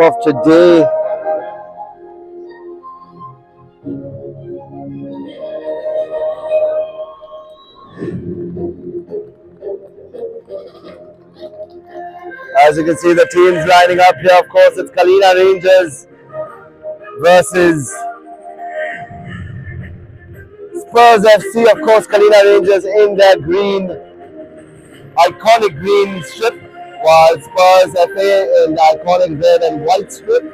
of today. As you can see, the teams lining up here. Of course, it's Kalina Rangers versus Spurz FC. Of course, Kalina Rangers in their green, iconic green strip, while Spurz FA in the iconic red and white strip.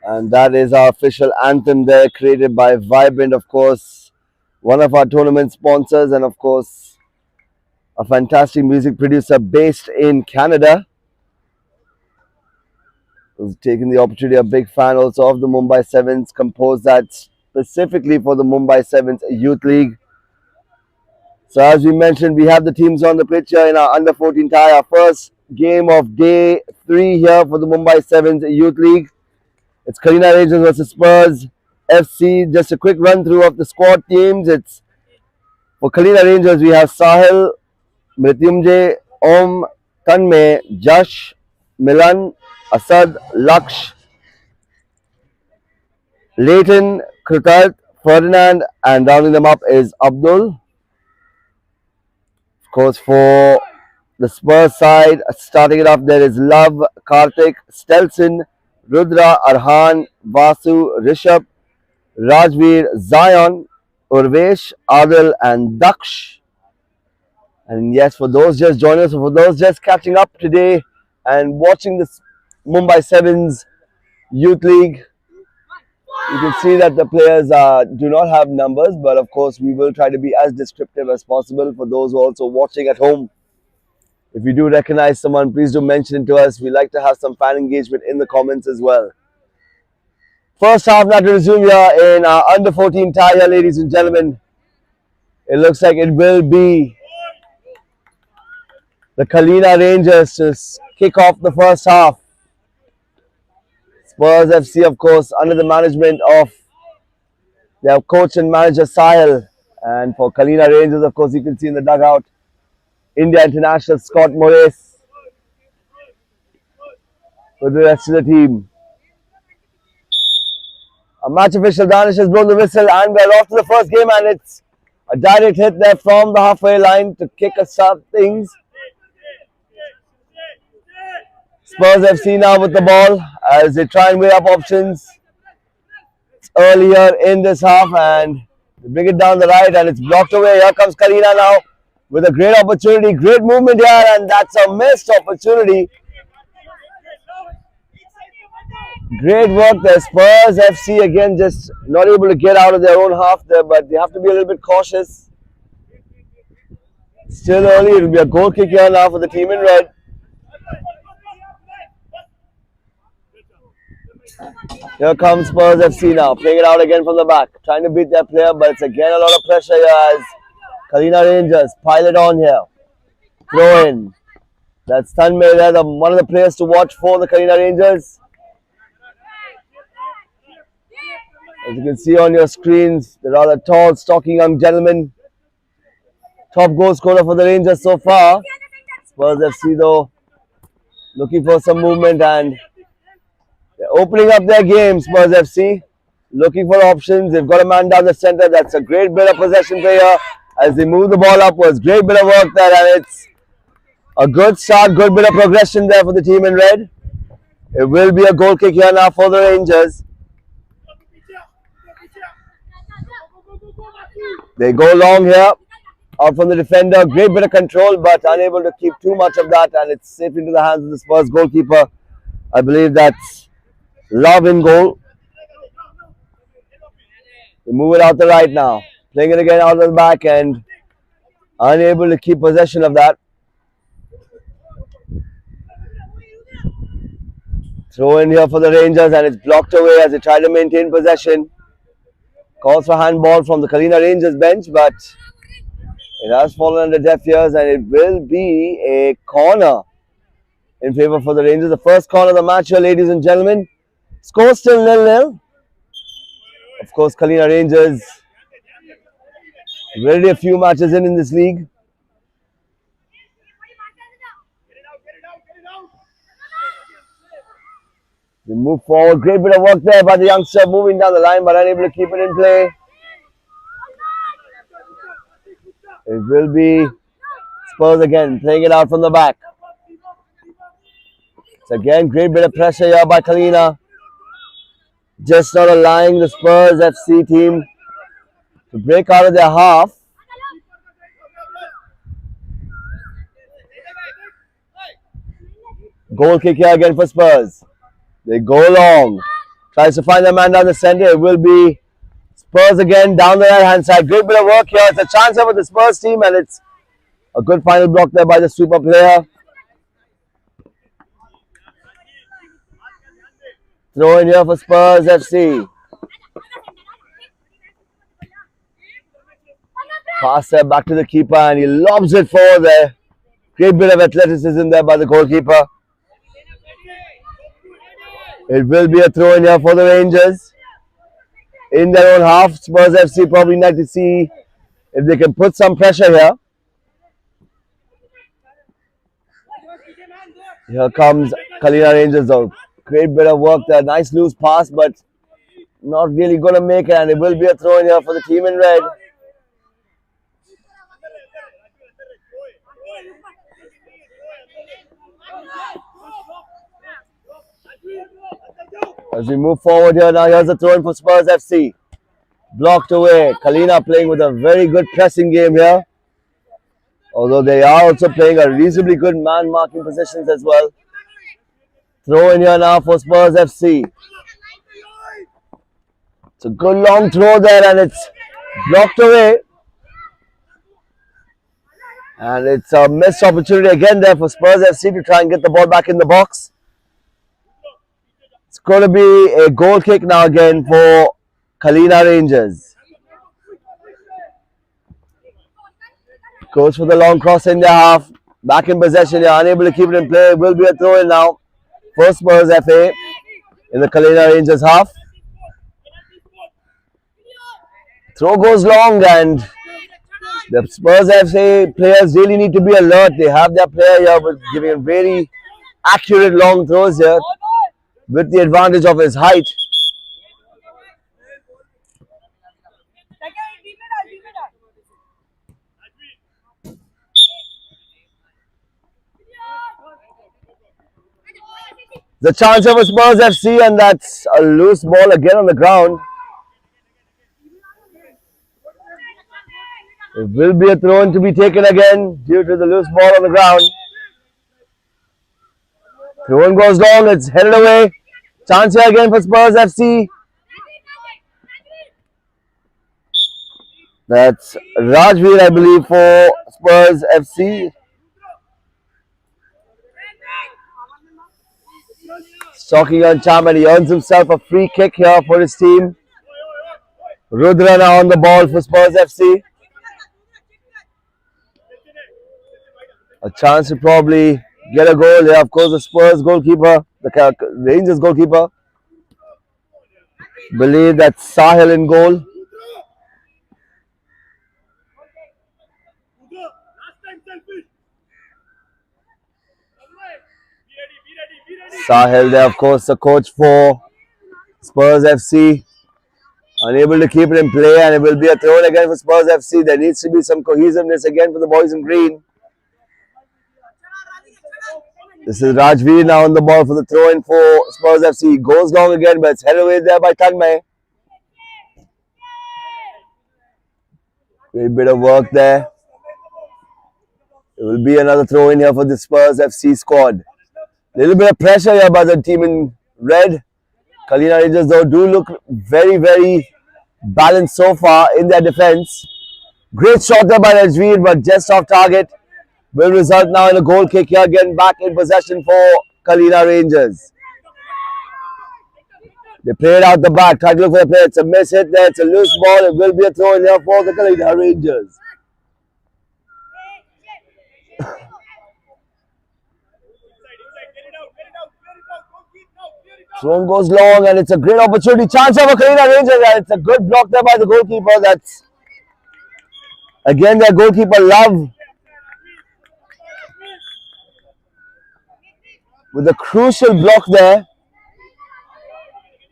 And that is our official anthem there, created by Vibrant, of course, one of our tournament sponsors, and of course, a fantastic music producer based in Canada, who's taken the opportunity, a big fan also of the Mumbai Sevens, composed that specifically for the Mumbai Sevens Youth League. So as we mentioned, we have the teams on the pitch here in our under 14 tie, our first game of day 3 here for the Mumbai Sevens Youth League. It's Kalina Rangers versus Spurz FC. Just a quick run through of the squad teams. It's for Kalina Rangers, we have Sahil, Mrityunjay, Om, Tanmay, Jash, Milan, Asad, Laksh, Leighton, Kritat, Ferdinand, and rounding them up is Abdul. Of course, for the Spurs side, starting it off, there is Love, Karthik, Stelson, Rudra, Arhan, Vasu, Rishabh, Rajveer, Zion, Urvesh, Adil, and Daksh. And yes, for those just joining us, for those just catching up today and watching this Mumbai Sevens Youth League, you can see that the players do not have numbers, but of course we will try to be as descriptive as possible for those who are also watching at home. If you do recognize someone, please do mention it to us. We like to have some fan engagement in the comments as well. First half now to resume here in our under 14 tie here, ladies and gentlemen. It looks like it will be the Kalina Rangers to kick off the first half. Spurz FC, of course, under the management of their coach and manager Sahil. And for Kalina Rangers, of course, you can see in the dugout, India international Scott Morris with the rest of the team. A match official Danish has blown the whistle and we're off to the first game, and it's a direct hit there from the halfway line to kick us up things. Spurz FC now with the ball as they try and weigh up options. It's earlier in this half and they bring it down the right and it's blocked away. Here comes Kalina now with a great opportunity, great movement here, and that's a missed opportunity. Great work there. Spurz FC again just not able to get out of their own half there, but they have to be a little bit cautious. Still early, it will be a goal kick here now for the team in red. Here comes Spurz FC now, playing it out again from the back, trying to beat their player, but it's again a lot of pressure here as Kalina Rangers pile it on here. Throw in. That's Tanmay there, one of the players to watch for the Kalina Rangers. As you can see on your screens, the rather tall, stocky young gentleman. Top goal scorer for the Rangers so far. Spurz FC though, looking for some movement and they're opening up their game, Spurz FC. Looking for options. They've got a man down the center. That's a great bit of possession player. As they move the ball upwards, great bit of work there, and it's a good start, good bit of progression there for the team in red. It will be a goal kick here now for the Rangers. They go long here, out from the defender, great bit of control, but unable to keep too much of that, and it's safe into the hands of the Spurs goalkeeper. I believe that's Love in goal. They move it out the right now. Playing it again out of the back and unable to keep possession of that. Throw in here for the Rangers and it's blocked away as they try to maintain possession. Calls for handball from the Kalina Rangers bench, but it has fallen under deaf ears and it will be a corner in favour for the Rangers. The first corner of the match here, ladies and gentlemen. Score still 0-0. Of course, Kalina Rangers already a few matches in this league. They move forward. Great bit of work there by the youngster, moving down the line but unable to keep it in play. It will be Spurs again, playing it out from the back. So again, great bit of pressure here by Kalina. Just not allowing the Spurs FC team to break out of their half. Goal kick here again for Spurs. They go long. Tries to find the man down the center. It will be Spurs again down the right hand side. Great bit of work here. It's a chance here for the Spurs team and it's a good final block there by the super player. Throw in here for Spurs FC. Pass there back to the keeper and he lobs it forward there. Great bit of athleticism there by the goalkeeper. It will be a throw in here for the Rangers. In their own half, Spurs FC probably need to see if they can put some pressure here. Here comes Kalina Rangers though. Great bit of work there. Nice loose pass, but not really going to make it. And it will be a throw in here for the team in red. As we move forward here now, here's a throw in for Spurs FC. Blocked away. Kalina playing with a very good pressing game here. Although they are also playing a reasonably good man marking positions as well. Throw in here now for Spurs FC. It's a good long throw there and it's blocked away. And it's a missed opportunity again there for Spurs FC to try and get the ball back in the box. It's going to be a goal kick now again for Kalina Rangers. Goes for the long cross in their half. Back in possession. They are unable to keep it in play. It will be a throw in now for Spurs FA in the Kalina Rangers half. Throw goes long and the Spurs FA players really need to be alert. They have their player here with giving very accurate long throws here with the advantage of his height. The chance of a Spurs FC and that's a loose ball again on the ground. It will be a throw in to be taken again due to the loose ball on the ground. Throw in goes long, it's headed away. Chance here again for Spurs FC. That's Rajveer, I believe, for Spurs FC. Stalking on charm and he earns himself a free kick here for his team. Rudra now on the ball for Spurs FC. A chance to probably get a goal here. Of course, the Spurs goalkeeper, the Rangers goalkeeper, believe that's Sahil in goal. Sahil there, of course, the coach for Spurs FC. Unable to keep it in play and it will be a throw in again for Spurs FC. There needs to be some cohesiveness again for the boys in green. This is Rajveer now on the ball for the throw in for Spurs FC. Goes long again, but it's headed away there by Tanmay. Great bit of work there. It will be another throw in here for the Spurs FC squad. Little bit of pressure here by the team in red. Kalina Rangers though do look very, very balanced so far in their defense. Great shot there by Rajveer, but just off target. Will result now in a goal kick here, again back in possession for Kalina Rangers. They play it out the back, try to look for the play. It's a miss hit there, it's a loose ball. It will be a throw in here for the Kalina Rangers. Throw goes long and it's a great opportunity. Chance for Kalina Rangers and it's a good block there by the goalkeeper. That's again their goalkeeper Love with a crucial block there.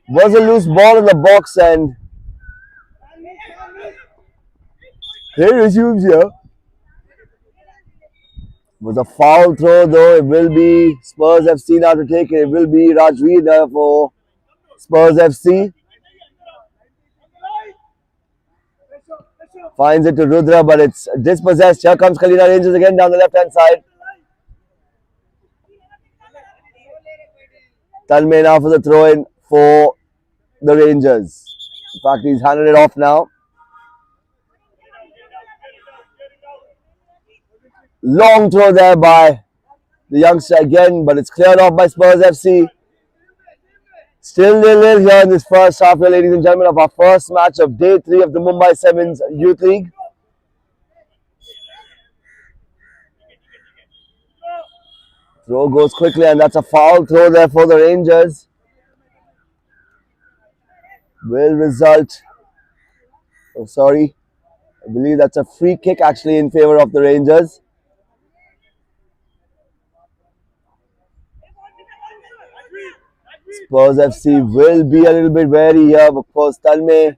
Was a loose ball in the box and play resumes here. Was a foul throw though. It will be Spurz FC now to take it. It will be Rajveer there for Spurz FC. Finds it to Rudra, but it's dispossessed. Here comes Kalina Rangers again down the left hand side. Tanmay now for the throw in for the Rangers. In fact, he's handed it off now. Long throw there by the youngster again, but it's cleared off by Spurz FC. Still 0-0 here in this first half, ladies and gentlemen, of our first match of day 3 of the Mumbai Sevens Youth League. Throw goes quickly and that's a foul throw there for the Rangers. Will result, I believe that's a free kick actually in favor of the Rangers. Spurz FC will be a little bit wary here. Of course, Tanmay,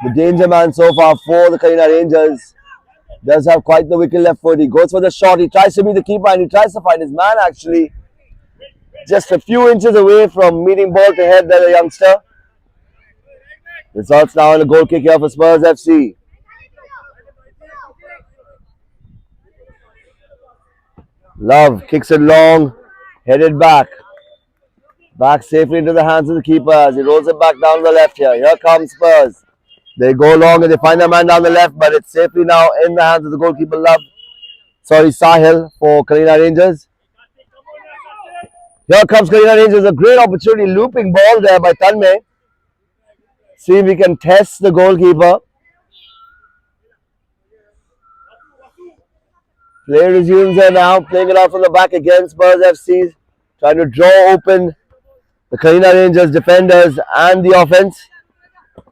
the danger man so far for the Kalina Rangers, does have quite the wicked left foot. He goes for the shot. He tries to be the keeper and he tries to find his man actually. Just a few inches away from meeting ball to head there, the youngster. Results now in a goal kick here for Spurz FC. Love kicks it long, headed back. Back safely into the hands of the keeper as he rolls it back down the left here. Here comes Spurz. They go long and they find their man down the left, but it's safely now in the hands of the goalkeeper Sahil for Kalina Rangers. Here comes Kalina Rangers, a great opportunity, looping ball there by Tanmay. See if we can test the goalkeeper. Play resumes there now, playing it out from the back again. Spurz FC trying to draw open the Kalina Rangers defenders and the offense.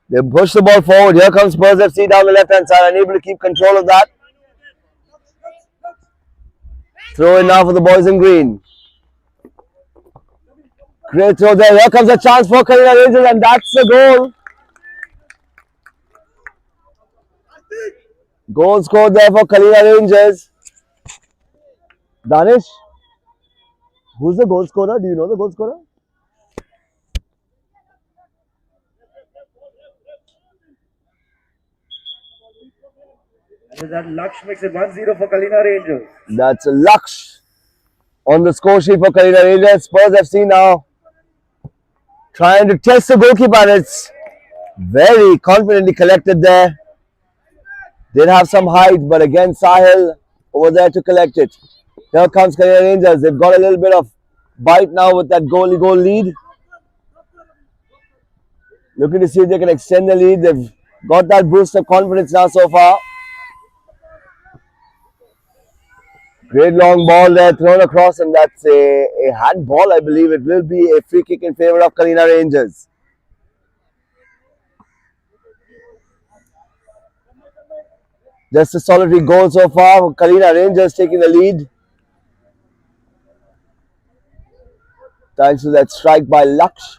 They push the ball forward. Here comes Spurz FC down the left hand side, unable to keep control of that. Throw in now for the boys in green. Great throw there. Here comes a chance for Kalina Rangers and that's the goal. Goal scored there for Kalina Rangers. Danish, who's the goal scorer? Do you know the goal scorer? And that Laksh makes it 1-0 for Kalina Rangers. That's Laksh on the score sheet for Kalina Rangers. Spurz FC now trying to test the goalkeeper and it's very confidently collected there. Did have some height, but again Sahil over there to collect it. Here comes Kalina Rangers. They've got a little bit of bite now with that goal lead. Looking to see if they can extend the lead. They've got that boost of confidence now so far. Great long ball there thrown across and that's a handball, I believe. It will be a free kick in favor of Kalina Rangers. Just a solitary goal so far. Kalina Rangers taking the lead. Thanks to that strike by Laksh.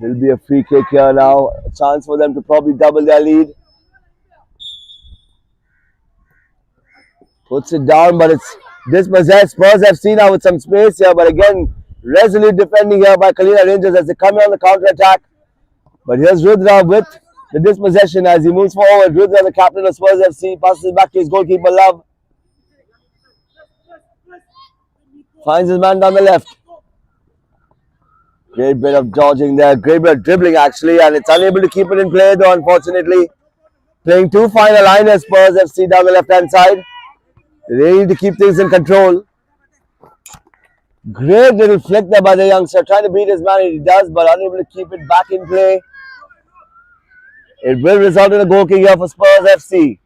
Will be a free kick here now. A chance for them to probably double their lead. Puts it down, but it's dispossessed. Spurz FC now with some space here, but again, resolute defending here by Kalina Rangers as they come in on the counter attack. But here's Rudra with the dispossession as he moves forward. Rudra, the captain of Spurz FC, passes it back to his goalkeeper Love. Finds his man down the left. Great bit of dodging there, great bit of dribbling actually, and it's unable to keep it in play though, unfortunately. Playing two final liners, Spurz FC down the left hand side. They need to keep things in control. Great little flick there by the youngster, trying to beat his man. He does, but unable to keep it back in play. It will result in a goal kick here for Spurs FC.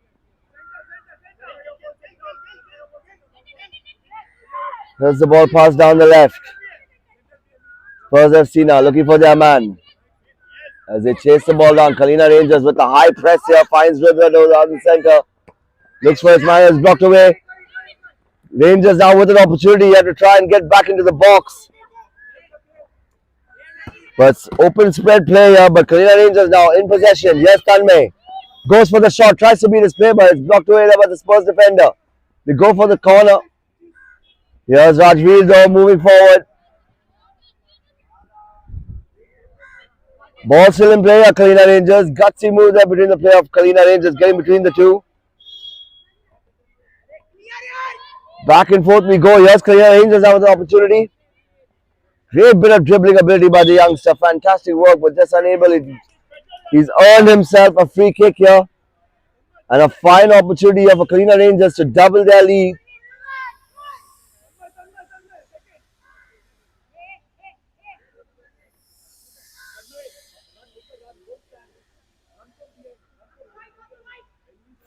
Here's the ball passed down the left. Spurs FC now looking for their man. As they chase the ball down, Kalina Rangers with the high press here finds Rudra down the center. Looks for his man, is blocked away. Rangers now with an opportunity here to try and get back into the box. But open spread play here, but Kalina Rangers now in possession. Yes, Tanmay goes for the shot, tries to beat his play, but it's blocked away there by the Spurs defender. They go for the corner. Here's Rajveer though moving forward. Ball still in play, Kalina Rangers. Gutsy move there between the play of Kalina Rangers, getting between the two. Back and forth we go. Yes, Kalina Rangers have the opportunity. Great bit of dribbling ability by the youngster. Fantastic work, but just unable. He's earned himself a free kick here. And a fine opportunity here for Kalina Rangers to double their lead.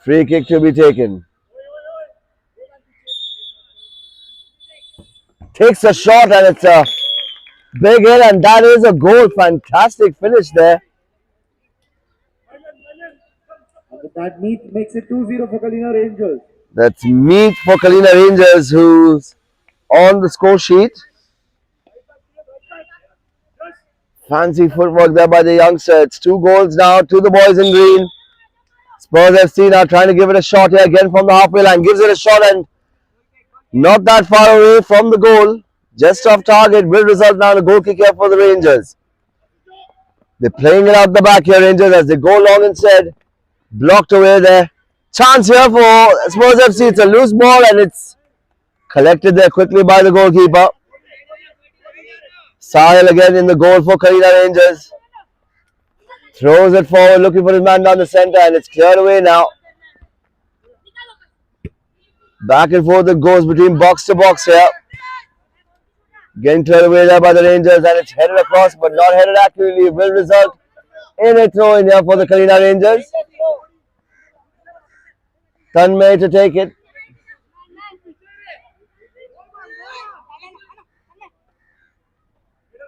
Free kick to be taken. Takes a shot and it's a big hit, and that is a goal. Fantastic finish there. That meet makes it 2-0 for Kalina Rangers. That's meat for Kalina Rangers, who's on the score sheet. Fancy footwork there by the youngster. It's 2 goals now to the boys in green. Spurs FC now trying to give it a shot here again from the halfway line. Gives it a shot and not that far away from the goal. Just off target. Will result now in a goal kick here for the Rangers. They're playing it out the back here, Rangers, as they go long instead. Blocked away there. Chance here for Spurs FC. It's a loose ball and it's collected there quickly by the goalkeeper. Sahil again in the goal for Kalina Rangers. Throws it forward, looking for his man down the center, and it's cleared away now. Back and forth it goes between box to box here. Getting cleared away there by the Rangers, and it's headed across, but not headed accurately. It will result in a throw in here for the Kalina Rangers. Tanmay to take it.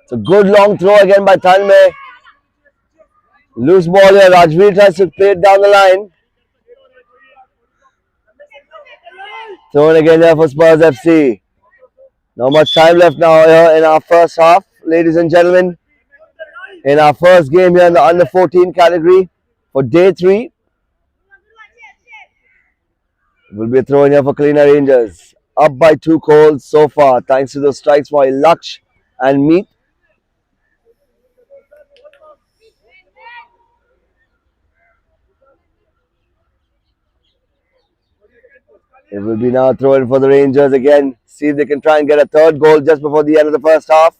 It's a good long throw again by Tanmay. Loose ball here. Rajveer tries to play it down the line. Thrown again here for Spurs FC. Not much time left now here in our first half, ladies and gentlemen. In our first game here in the under 14 category for day 3. It will be a throw in here for Kalina Rangers. Up by 2 goals so far, thanks to those strikes by Laksh and Meet. It will be now thrown for the Rangers again. See if they can try and get a 3rd goal just before the end of the first half.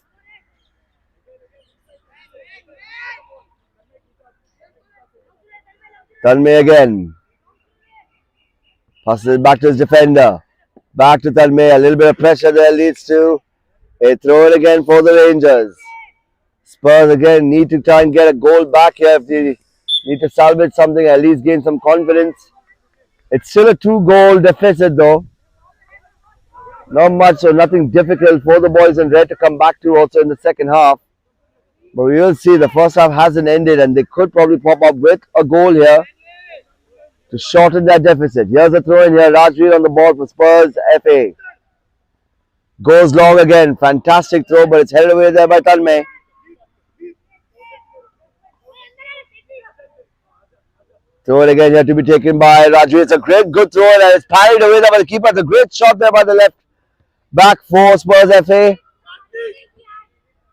Tanmay again. Passes it back to his defender. Back to Tanmay. A little bit of pressure there leads to a throw in again for the Rangers. Spurs again need to try and get a goal back here if they need to salvage something, at least gain some confidence. It's still a 2-goal deficit though. Not much or nothing difficult for the boys in red to come back to also in the second half. But we will see, the first half hasn't ended and they could probably pop up with a goal here to shorten that deficit. Here's a throw in here. Rajveer on the ball for Spurs FA. Goes long again. Fantastic throw, but it's held away there by Tanmay. Throw it again here to be taken by Rajveer. It's a great good throw and it's parried away there by the keeper. It's a great shot there by the left back for Spurs FA.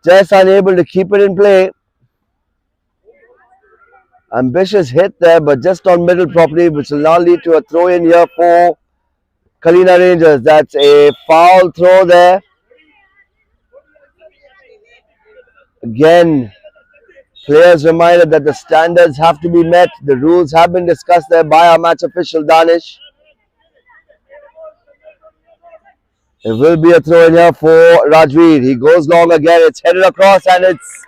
Just unable to keep it in play. Ambitious hit there, but just on middle properly, which will now lead to a throw in here for Kalina Rangers. That's a foul throw there. Again, players reminded that the standards have to be met. The rules have been discussed there by our match official Danish. It will be a throw in here for Rajveer. He goes long again. It's headed across and it's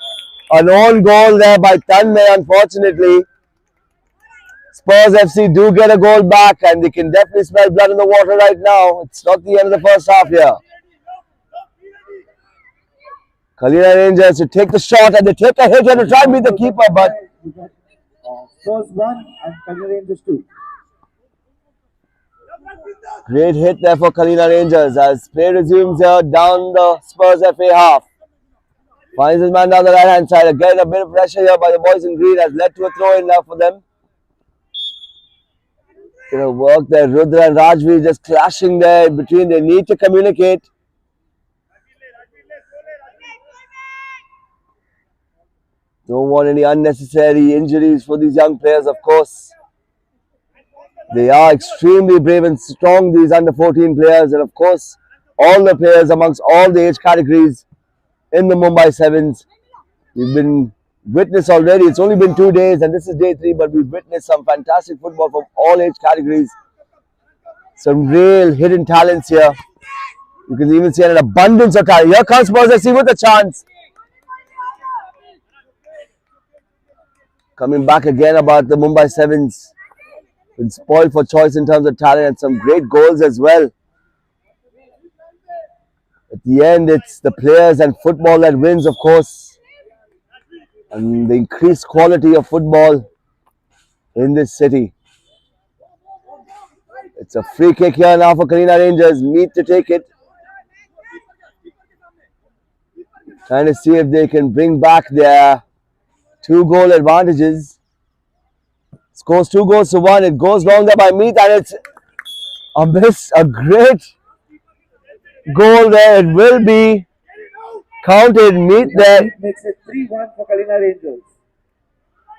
an own goal there by Tanmay, unfortunately. Spurs FC do get a goal back and they can definitely smell blood in the water right now. It's not the end of the first half here. Kalina Rangers to take the shot and they take a hit and to try and beat the keeper, but Spurs 1 and Kalina Rangers 2. great hit there for Kalina Rangers as play resumes here down the Spurs FA half. Finds his man down the right hand side. Again, a bit of pressure here by the boys in green has led to a throw in now for them. Gonna work there. Rudra and Rajveer just clashing there in between. They need to communicate. Don't want any unnecessary injuries for these young players, of course. They are extremely brave and strong, these under 14 players, and of course, all the players amongst all the age categories in the Mumbai Sevens. We've been witness already. It's only been 2 days, and this is day 3, but we've witnessed some fantastic football from all age categories. Some real hidden talents here. You can even see an abundance of talent. Here comes Spurs FC with a chance. Coming back again about the Mumbai Sevens. Been spoiled for choice in terms of talent and some great goals as well. At the end, it's the players and football that wins, of course. And the increased quality of football in this city. It's a free kick here now for Kalina Rangers. Meet to take it. Trying to see if they can bring back their 2-goal advantages. Scores 2 goals to 1. It goes long there by Meet and it's a miss. A great goal there. It will be counted. Meet there. Makes it 3-1 for Kalina Rangers.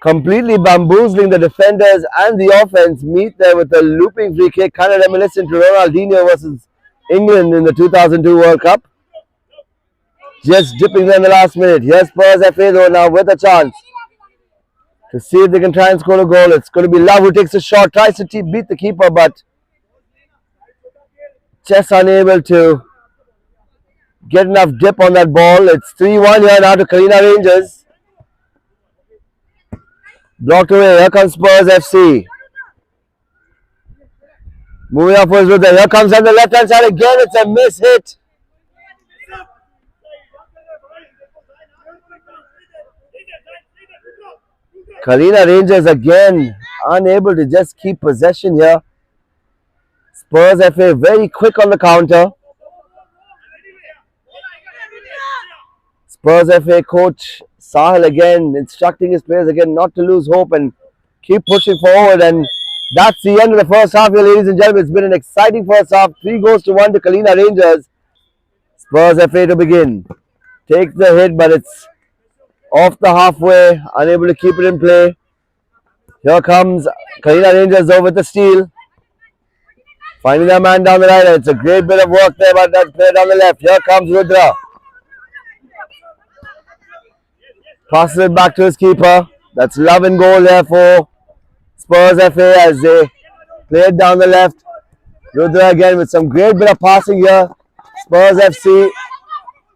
Completely bamboozling the defenders and the offense. Meet there with a looping free kick, kind of reminiscent to Ronaldinho versus England in the 2002 World Cup. Just dipping there in the last minute. Here's Spurs FA though now with a chance to see if they can try and score a goal. It's going to be Love who takes a shot, tries to beat the keeper, but just unable to get enough dip on that ball. It's 3-1 here now to Kalina Rangers. Blocked away. Here comes Spurs FC. Moving upwards with it. Here comes on the left hand side again. It's a miss hit. Kalina Rangers again unable to just keep possession here. Spurs FA very quick on the counter. Spurs FA coach Sahil again instructing his players again not to lose hope and keep pushing forward, and that's the end of the first half here, ladies and gentlemen. It's been an exciting first half. 3 goals to 1 to Kalina Rangers. Spurs FA to begin. Takes the hit, but it's off the halfway, unable to keep it in play. Here comes Kalina Rangers though with the steal. Finding their man down the right. It's a great bit of work there by that player down the left. Here comes Rudra. Passes it back to his keeper. That's Love and goal there for Spurs FA as they play it down the left. Rudra again with some great bit of passing here. Spurs FC.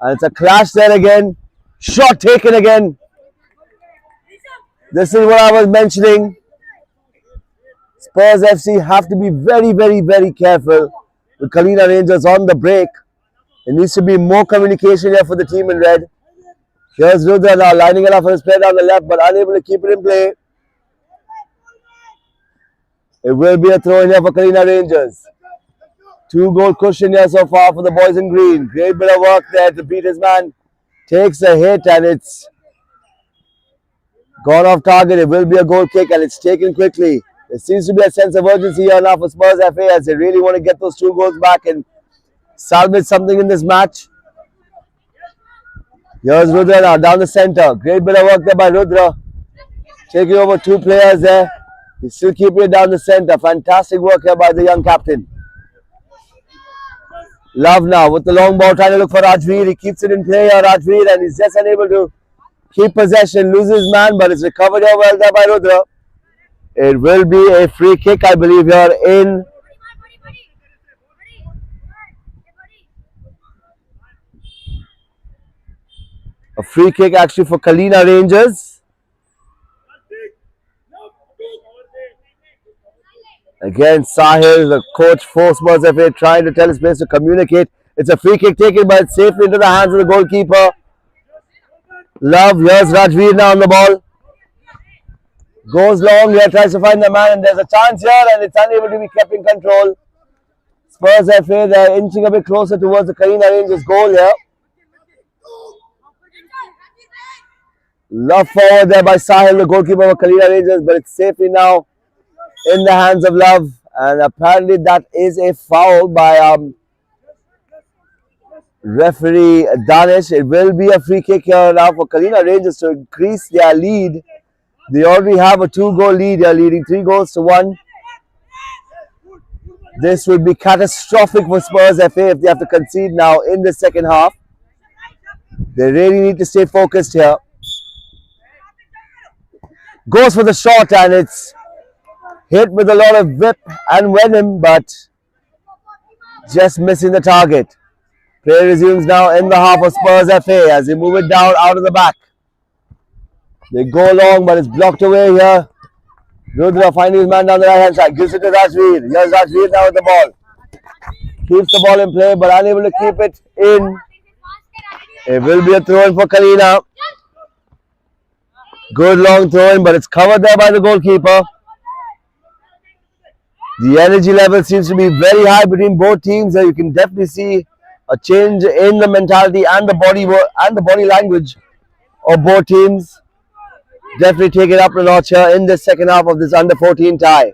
And it's a clash there again. Shot taken again. This is what I was mentioning. Spurs FC have to be very, very, very careful with Kalina Rangers on the break. There needs to be more communication here for the team in red. Here's Rudra now lining it up for his player down the left, but unable to keep it in play. It will be a throw in here for Kalina Rangers. 2-goal cushion here so far for the boys in green. Great bit of work there to beat his man. Takes a hit and it's gone off target. It will be a goal kick and it's taken quickly. There seems to be a sense of urgency here now for Spurs FA as they really want to get those 2 goals back and salvage something in this match. Here's Rudra now down the center. Great bit of work there by Rudra. Taking over 2 players there. He's still keeping it down the center. Fantastic work here by the young captain. Love now with the long ball trying to look for Rajveer. He keeps it in play here, Rajveer, and he's just unable to keep possession. Loses his man, but it's recovered here well there by Rudra. It will be a free kick, I believe, here in A free kick actually for Kalina Rangers. Again, Sahil, the coach for Spurz FA, trying to tell his players to communicate. It's a free kick taken, but it's safely into the hands of the goalkeeper. Love, here's Rajveer now on the ball. Goes long here, tries to find the man, and there's a chance here, and it's unable to be kept in control. Spurz FA, they're inching a bit closer towards the Kalina Rangers goal here. Love forward there by Sahil, the goalkeeper of Kalina Rangers, but it's safely now in the hands of Love, and apparently that is a foul by referee Danish. It will be a free kick here now for Kalina Rangers to increase their lead. They already have a 2-goal lead. They are leading 3-1. This would be catastrophic for Spurz FA if they have to concede now in the second half. They really need to stay focused here. Goes for the shot, and it's hit with a lot of whip and venom, but just missing the target. Play resumes now in the half of Spurz FA as they move it down out of the back. They go long, but it's blocked away here. Rudra finding his man down the right hand side. Gives it to Rajveer. Here's Rajveer now with the ball. Keeps the ball in play, but unable to keep it in. It will be a throw in for Kalina. Good long throw in, but it's covered there by the goalkeeper. The energy level seems to be very high between both teams. You can definitely see a change in the mentality and the body language of both teams. Definitely take it up a notch here in the second half of this under 14 tie.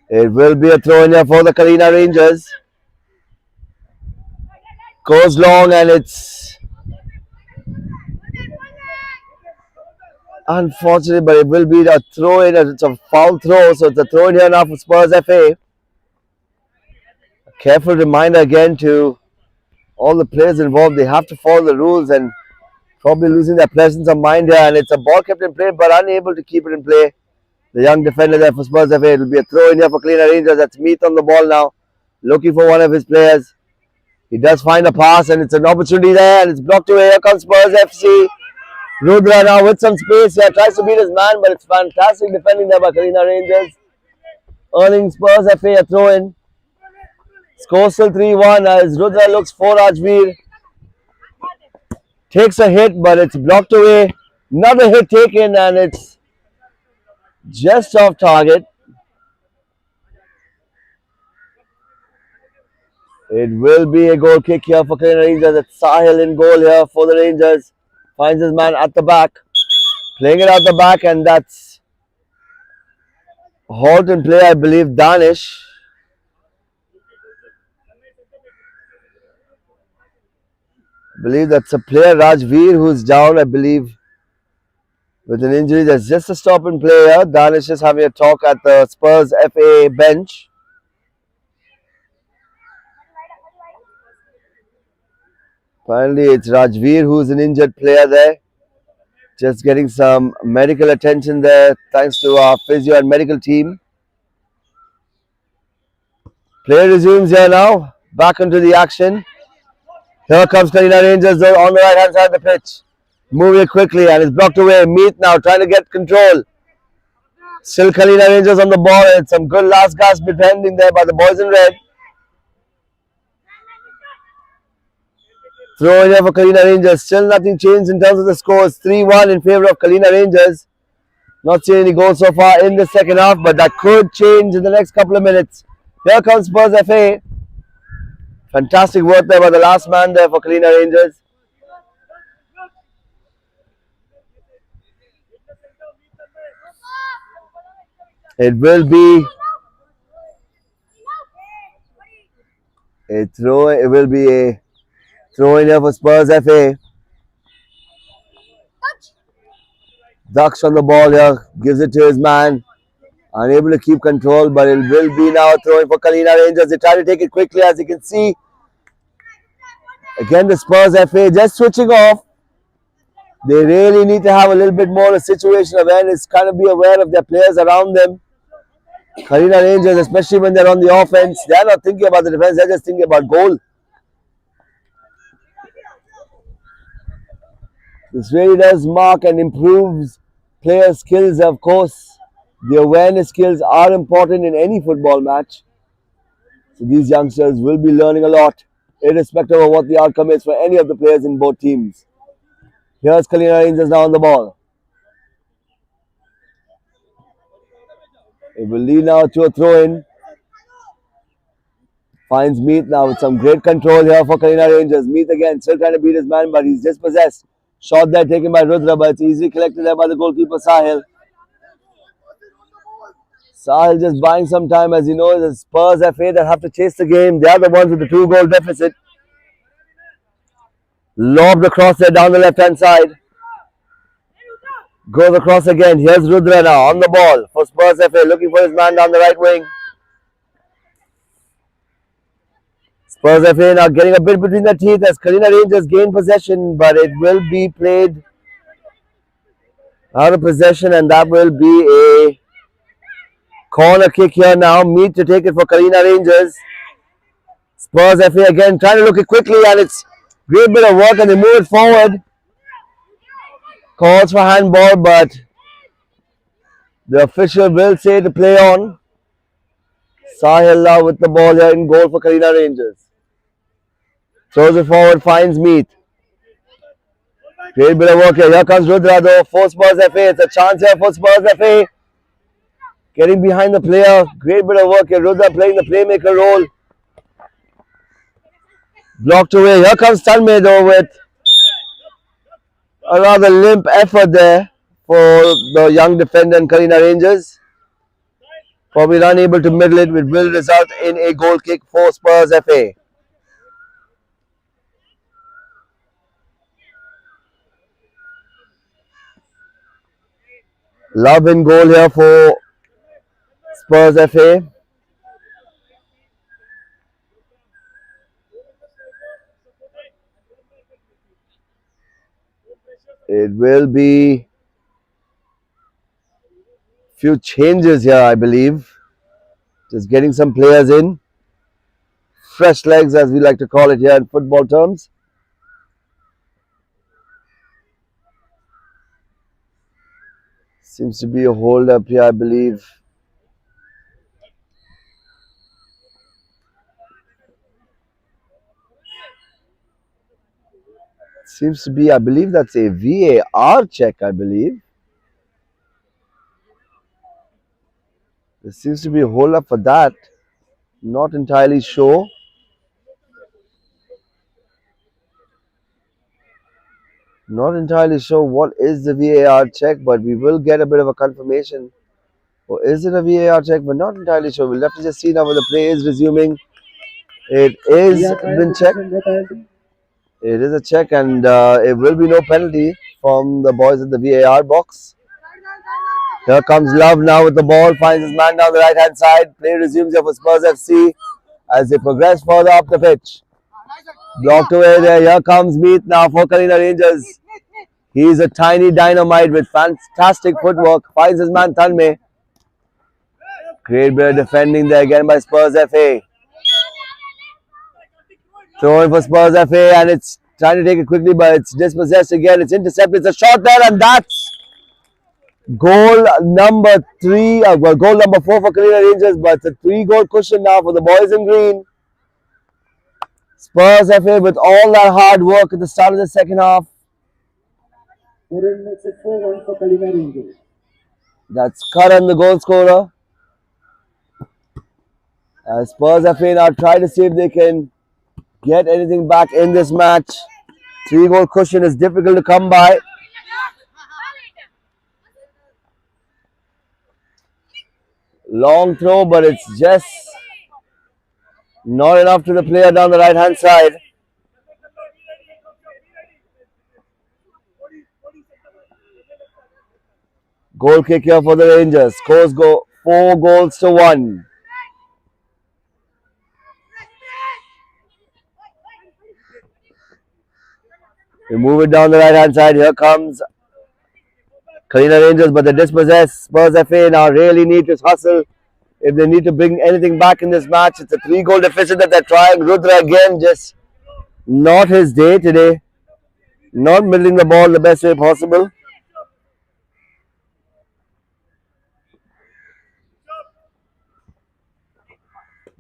It will be a throw in here for the Kalina Rangers. Goes long, and it's unfortunate, but it will be a throw in. It's a foul throw, so it's a throw in here now for Spurz FA. A careful reminder again to all the players involved. They have to follow the rules, and probably losing their presence of mind here. And it's a ball kept in play, but unable to keep it in play. The young defender there for Spurz FA. It will be a throw in here for Kalina Rangers. That's Meath on the ball now, looking for one of his players. He does find a pass, and it's an opportunity there, and it's blocked away. Here comes Spurz FC. Rudra now with some space here, tries to beat his man, but it's fantastic defending there by Kalina Rangers. Earning Spurz FA a throw in. Score still 3-1 as Rudra looks for Rajveer. Takes a hit, but it's blocked away. Another hit taken, and it's just off target. It will be a goal kick here for Kalina Rangers. It's Sahil in goal here for the Rangers. Finds his man at the back. Playing it out the back, and that's halt in play, I believe, Danish. I believe that's a player, Rajveer, who's down, I believe, with an injury. There's just a stop in play here. Danish is having a talk at the Spurz FA bench. Finally, it's Rajveer who's an injured player there. Just getting some medical attention there thanks to our physio and medical team. Play resumes here now. Back into the action. Here comes Kalina Rangers on the right hand side of the pitch. Moving it quickly, and it's blocked away. Meath now trying to get control. Still Kalina Rangers on the ball, and some good last gasp defending there by the boys in red. Throw in here for Kalina Rangers. Still nothing changed in terms of the scores. 3-1 in favour of Kalina Rangers. Not seeing any goals so far in the second half, but that could change in the next couple of minutes. Here comes Spurz FA. Fantastic work there by the last man there for Kalina Rangers. It will be a throw. It will be a throw in here for Spurz FA. Daksh on the ball here, gives it to his man. Unable to keep control, but it will be now a throw in for Kalina Rangers. They try to take it quickly, as you can see. Again, the Spurz FA just switching off. They really need to have a little bit more of situation awareness, kind of be aware of their players around them. Kalina Rangers, especially when they're on the offense, they're not thinking about the defense, they're just thinking about goal. This really does mark and improves player skills, of course. The awareness skills are important in any football match. So these youngsters will be learning a lot, irrespective of what the outcome is for any of the players in both teams. Here's Kalina Rangers now on the ball. It will lead now to a throw in. Finds Meet now with some great control here for Kalina Rangers. Meet again, still trying to beat his man, but he's dispossessed. Shot there taken by Rudra, but it's easily collected there by the goalkeeper Sahil. Sahil just buying some time, as you know, the Spurz FA that have to chase the game. They are the ones with the 2-goal deficit. Lobbed across there down the left-hand side. Goes across again. Here's Rudra now on the ball for Spurz FA, looking for his man down the right wing. Spurz FA now getting a bit between the teeth as Kalina Rangers gain possession, but it will be played out of possession, and that will be a corner kick here now. Meet to take it for Kalina Rangers. Spurz FA again trying to look it quickly, and it's great bit of work, and they move it forward. Calls for handball, but the official will say to play on. Sahil now with the ball here in goal for Kalina Rangers. Throws it forward, finds Meet. Great bit of work here. Here comes Rudra though for Spurz FA. It's a chance here for Spurz FA. Getting behind the player. Great bit of work here. Rudra playing the playmaker role. Blocked away. Here comes Tanmay though with a rather limp effort there for the young defender in Kalina Rangers. Probably unable to middle it, which will result in a goal kick for Spurz FA. Love in goal here for Spurz FA. It will be few changes here, I believe. Just getting some players in. Fresh legs, as we like to call it here in football terms. Seems to be a hold up here, I believe. Seems to be, I believe that's a VAR check, I believe. There seems to be a hold up for that. Not entirely sure. Not entirely sure what is the VAR check, but we will get a bit of a confirmation. Or is it a VAR check? But not entirely sure. We'll have to just see now when the play is resuming. It is been checked. It is a check, and it will be no penalty from the boys at the VAR box. Here comes Love now with the ball, finds his man down the right hand side. Play resumes here for Spurz FC as they progress further up the pitch. Blocked away there. Here comes Meet now for Kalina Rangers. He's a tiny dynamite with fantastic footwork. Finds his man Tanmay. Great bit of defending there again by Spurz FA. Throwing for Spurz FA, and it's trying to take it quickly, but it's dispossessed again. It's intercepted. It's a shot there, and that's goal number 3. Well, goal number 4 for Kalina Rangers, but it's a 3-goal cushion now for the boys in green. Spurz FA with all that hard work at the start of the second half. Makes it 4-1 for Kalina Rangers. That's Karan, the goal scorer. As Spurz FA now try to see if they can get anything back in this match. 3-goal cushion is difficult to come by. Long throw, but it's just not enough to the player down the right hand side. Goal kick here for the Rangers. Scores go 4 goals to 1. We move it down the right hand side. Here comes Kalina Rangers, but they dispossess. Spurz FA now really need to hustle if they need to bring anything back in this match. It's a 3-goal deficit that they're trying. Rudra again, just not his day today. Not middling the ball the best way possible.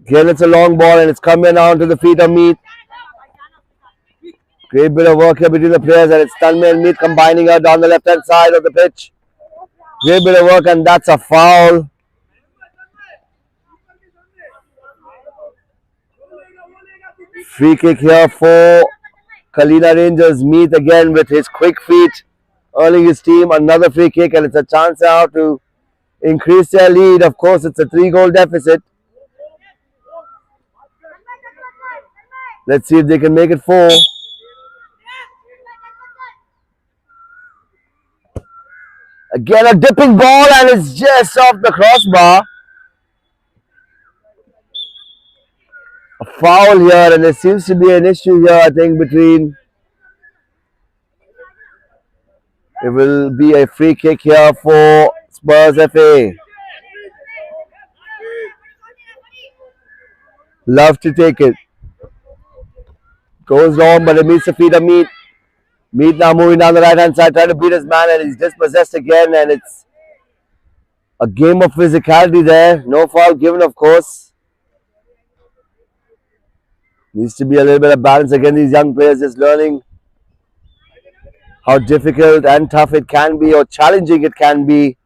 Again, it's a long ball and it's coming down to the feet of Meet. Great bit of work here between the players, and it's Tanmay and Meet combining out down the left-hand side of the pitch. Great bit of work, and that's a foul. Free kick here for Kalina Rangers. Meet again with his quick feet, earning his team another free kick, and it's a chance now to increase their lead. Of course, it's a 3-goal deficit. Let's see if they can make it 4. Again, a dipping ball, and it's just off the crossbar. A foul here, and there seems to be an issue here, I think, between. It will be a free kick here for Spurz FA. Love to take it. Goes long, but it meets the feet of Meet. Meet now moving down the right-hand side, trying to beat his man, and he's dispossessed again, and it's a game of physicality there. No foul given, of course. Needs to be a little bit of balance again. These young players just learning how difficult and tough it can be, or challenging it can be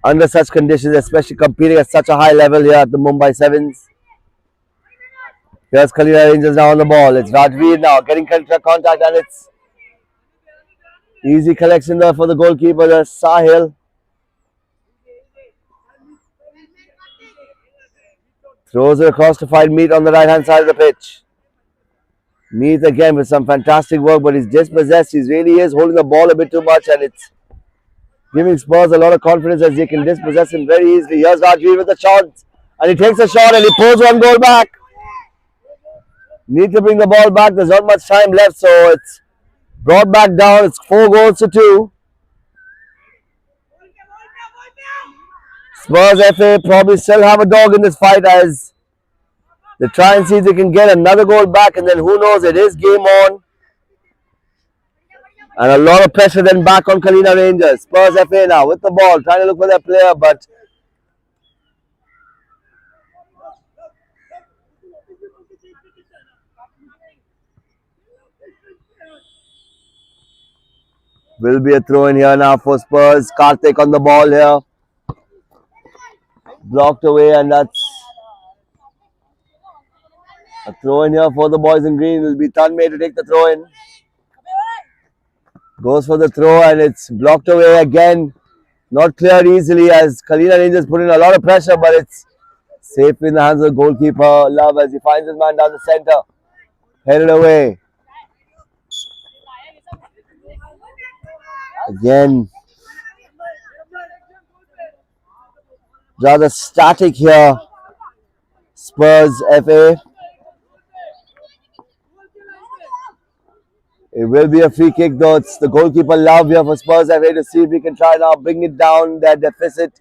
under such conditions, especially competing at such a high level here at the Mumbai Sevens. Here's Kalina Rangers now on the ball. It's Rajveer now getting contact, and it's easy collection there for the goalkeeper, Sahil. Throws it across to find Meet on the right-hand side of the pitch. Meet again with some fantastic work, but he's dispossessed. He really is holding the ball a bit too much, and it's giving Spurs a lot of confidence as they can dispossess him very easily. Here's Rajveer with the shot, and he takes a shot and he pulls one goal back. Need to bring the ball back. There's not much time left, so it's brought back down. It's 4-2. Spurs FA probably still have a dog in this fight as they try and see if they can get another goal back, and then who knows, it is game on. And a lot of pressure then back on Kalina Rangers. Spurs FA now with the ball, trying to look for their player, but will be a throw in here now for Spurs. Karthik on the ball here. Blocked away, and that's a throw in here for the boys in green. Will be Tanmay to take the throw in. Goes for the throw, and it's blocked away again. Not cleared easily as Kalina Rangers put in a lot of pressure, but it's safe in the hands of the goalkeeper, Love, as he finds his man down the center. Headed away. Again, rather static here. Spurs FA. It will be a free kick though. It's the goalkeeper Love here for Spurs FA to see if we can try now bring it down that deficit.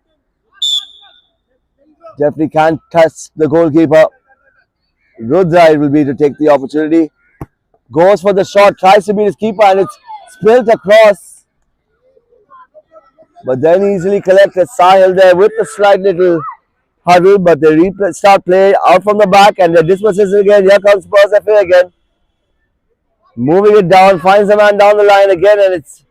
Definitely can't touch the goalkeeper. Rudra it will be to take the opportunity. Goes for the shot, tries to beat his keeper, and it's spilled across. But then easily collected. Sahil there with a slight little huddle, but they start play out from the back, and they dismisses it again. Here comes Spurs FA again. Moving it down, finds a man down the line again, and it's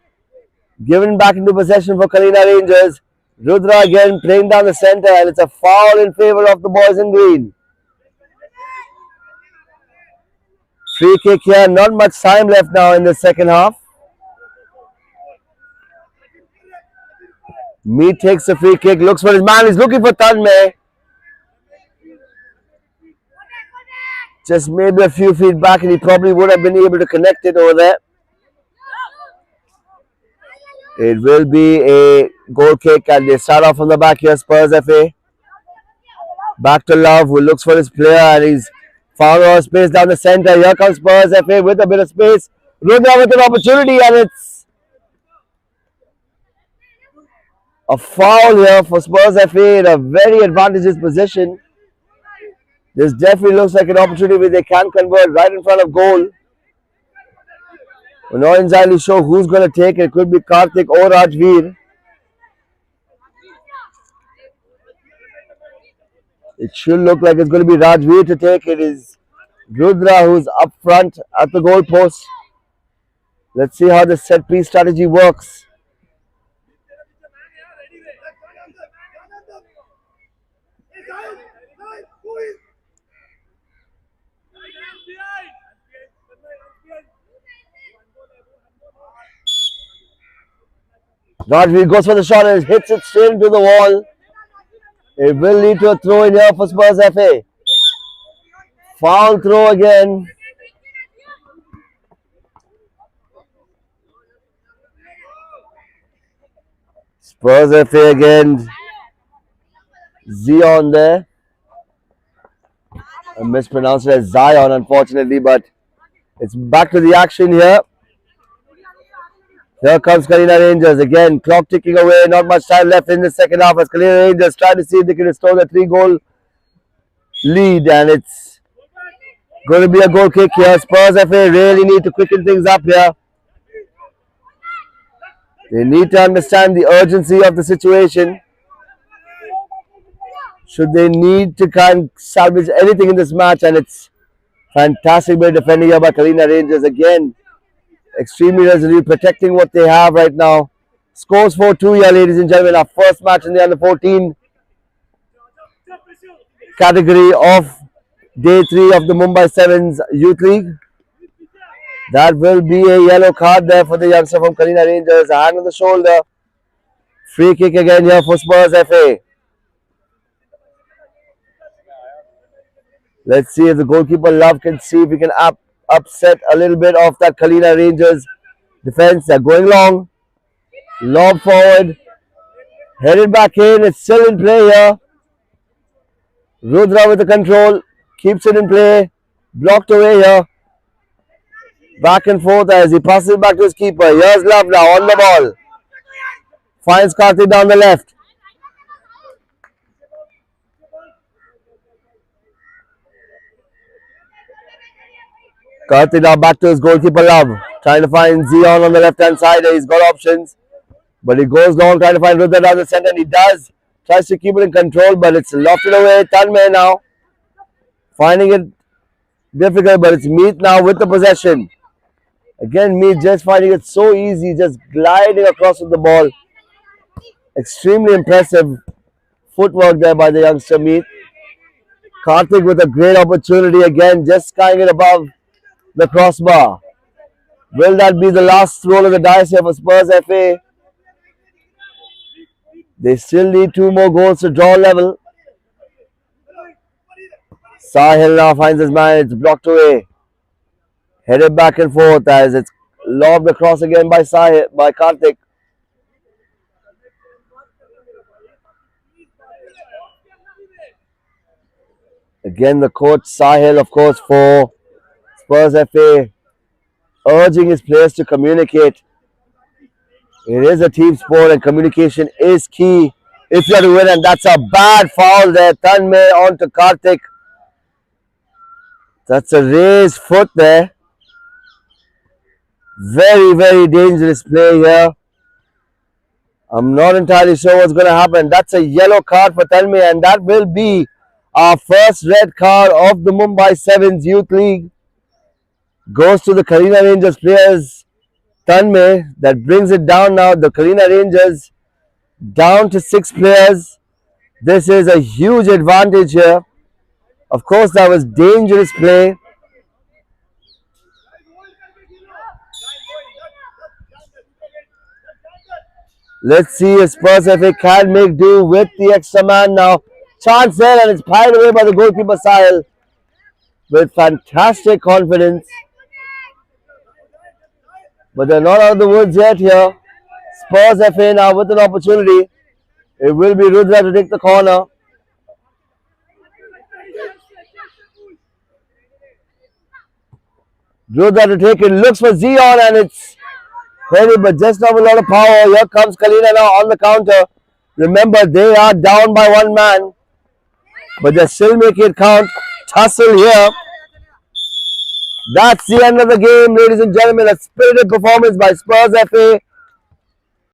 given back into possession for Kalina Rangers. Rudra again playing down the center, and it's a foul in favor of the boys in green. Free kick here, not much time left now in the second half. Meet takes a free kick, looks for his man, he's looking for Tanmay. Just maybe a few feet back, and he probably would have been able to connect it over there. It will be a goal kick, and they start off from the back here, Spurs FA. Back to Love, who looks for his player, and he's found a space down the center. Here comes Spurs FA with a bit of space. Rudra with an opportunity, and it's A foul here for Spurz FA in a very advantageous position. This definitely looks like an opportunity where they can convert right in front of goal. We're not entirely sure who's going to take it. It could be Karthik or Rajveer. It should look like it's going to be Rajveer to take it. It is Rudra who's up front at the goal post. Let's see how the set piece strategy works. Rajveer goes for the shot and hits it straight into the wall. It will lead to a throw in here for Spurz FA. Foul throw again. Spurz FA again. Zion there. I mispronounced it as Zion, unfortunately, but it's back to the action here. Here comes Kalina Rangers again. Clock ticking away. Not much time left in the second half as Kalina Rangers try to see if they can restore the 3-goal lead, and it's going to be a goal kick here. Spurz FA really need to quicken things up here. They need to understand the urgency of the situation. Should they need to kind of salvage anything in this match, and it's fantastic bit of defending here by Kalina Rangers again. Extremely resolute, protecting what they have right now. Scores 4-2 here, ladies and gentlemen. Our first match in the under-14 category of day 3 of the Mumbai Sevens Youth League. That will be a yellow card there for the youngster from Kalina Rangers. A hand on the shoulder. Free kick again here for Spurz FA. Let's see if the goalkeeper Love can see if he can upset a little bit of that Kalina Rangers defense. They're going long. Lob forward. Headed back in. It's still in play here. Rudra with the control. Keeps it in play. Blocked away here. Back and forth as he passes it back to his keeper. Here's Love now on the ball. Finds Karthik down the left. Karthik now back to his goalkeeper Love. Trying to find Zion on the left hand side. He's got options. But he goes long trying to find Rudra down the center, and he does. Tries to keep it in control, but it's lofted away. Tanmay now. Finding it difficult, but it's Meet now with the possession. Again, Meet just finding it so easy, just gliding across with the ball. Extremely impressive footwork there by the youngster Meet. Karthik with a great opportunity again, just skying it above the crossbar. Will that be the last roll of the dice here for Spurz FA? They still need 2 more goals to draw level. Sahil now finds his man. It's blocked away. Headed back and forth as it's lobbed across again by Karthik. Again, the coach Sahil, of course, for Spurz FA, urging his players to communicate. It is a team sport and communication is key if you are to win, and that's a bad foul there. Tanmay on to Karthik. That's a raised foot there. Very, very dangerous play here. I'm not entirely sure what's going to happen. That's a yellow card for Tanmay, and that will be our first red card of the Mumbai Sevens Youth League. Goes to the Kalina Rangers players. Tanmay, that brings it down now. The Kalina Rangers down to 6 players. This is a huge advantage here. Of course, that was dangerous play. Let's see if Spurz FA can make do with the extra man now. Chance there, and it's piled away by the goalkeeper Sahil with fantastic confidence. But they're not out of the woods yet here. Spurz FA now with an opportunity. It will be Rudra to take the corner. Rudra to take it. Looks for Zion, and it's heavy, but just not a lot of power. Here comes Kalina now on the counter. Remember, they are down by one man, but they still make it count. Tussle here. That's the end of the game, ladies and gentlemen. A spirited performance by Spurz FA